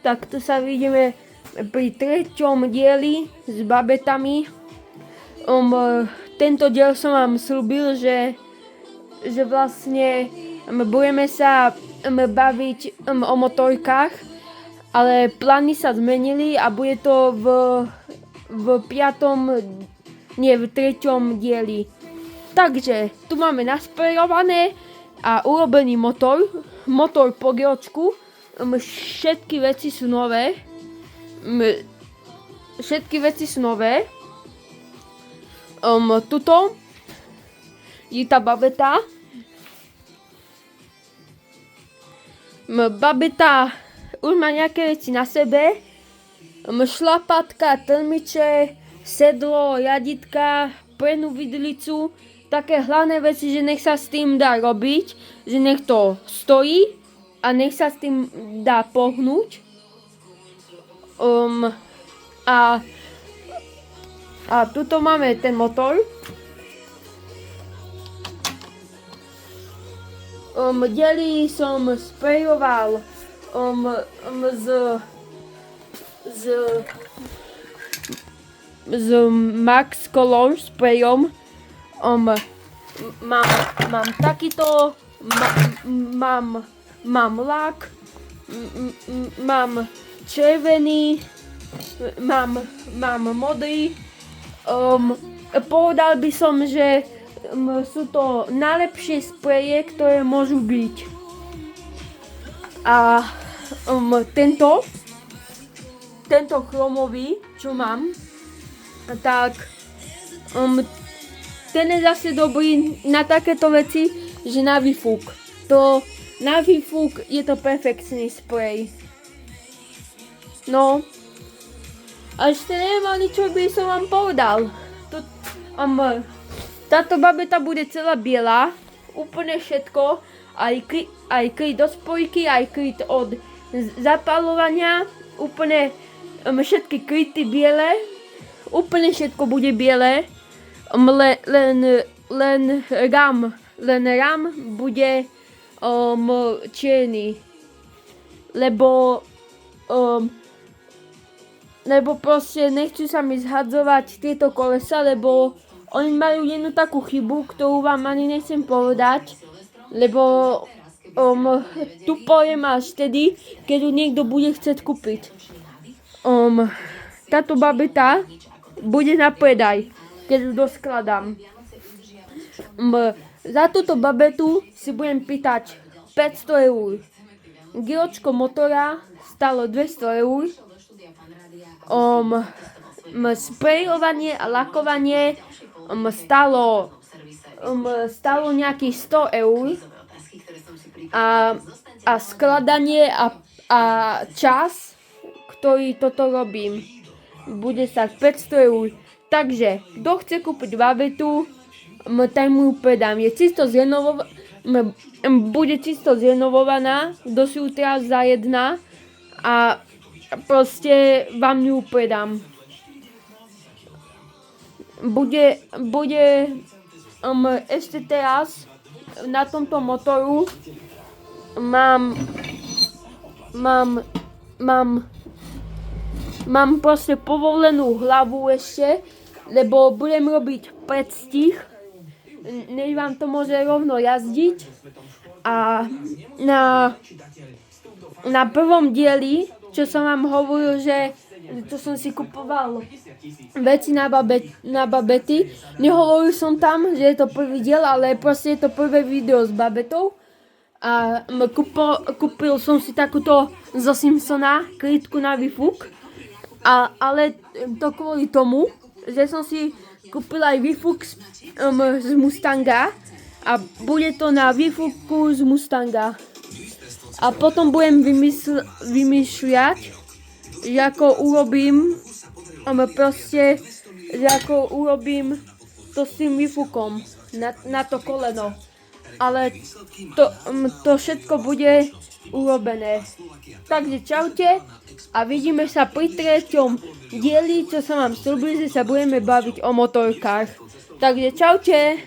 tak tu sa vidíme pri 3. dieli s babetami. Tento diel som vám slúbil, že vlastne budeme sa baviť o motorkách, ale plány sa zmenili a bude to v 3. dieli. Takže tu máme nasprejované a urobený motor po geočku. Všetky veci sú nové. Tuto je tá babeta. Babeta už má nejaké veci na sebe. Šlapatka, tlmiče, sedlo, jaditka, prenú vidlicu. Také hlavné veci, že nech sa s tým dá robiť, že nech to stojí a nech sa s tým dá pohnúť. A tuto máme ten motor. Diely som sprejoval s Max Color sprejom. Mám takýto, mám lak, mám červený, mám modrý. Povedal by som, že sú to najlepšie spreje, ktoré môžu byť. A tento chromový, čo mám, tak ten je zase dobrý na takéto veci, že na výfuk. Na výfuk je to perfektný sprej. No. A ešte neviem ani čo by som vám povedal. Táto babeta bude celá biela, úplne všetko, aj kryt do spojky, aj kryt od zapaľovania, úplne všetky kryty biele, úplne všetko bude biele, len RAM bude čierny, lebo proste nechcú sa mi zhadzovať tieto kolesa, lebo oni majú jednu takú chybu, ktorú vám ani nechcem povedať, lebo tu poviem až vtedy, keď ju niekto bude chcieť kúpiť. Táto babeta bude na predaj, keď ju doskladám. Za túto babetu si budem pýtať 500 eur. Geočko motora stalo 200 eur. Sprejovanie a lakovanie stalo nejakých 100 eur a skladanie a čas, ktorý toto robím, bude stať 500 eur. Takže, kto chce kúpiť babetu, tak mu ju predám. Bude čisto zrenovovaná, kto si ju teraz zajedná a proste vám ju predám. Bude ešte teraz na tomto motoru mám proste povolenú hlavu ešte, lebo budem robiť predstih, než vám to môže rovno jazdiť. A na prvom dieli, čo som vám hovoril, že to som si kupoval veci na babety. Nehovoril som tam, že je to prvý diel, ale proste je to prvé video s babetou. A kúpil som si takúto zo Simpsona, krytku na výfuk. Ale to kvôli tomu, že som si kúpil aj výfuk z Mustanga. A bude to na výfuku z Mustanga. A potom budem vymýšľať, že ako urobím to s tým výfukom na to koleno. Ale to všetko bude urobené. Takže čaute a vidíme sa pri 3. dieli, čo som vám slúbil, že sa budeme baviť o motorkách. Takže čaute.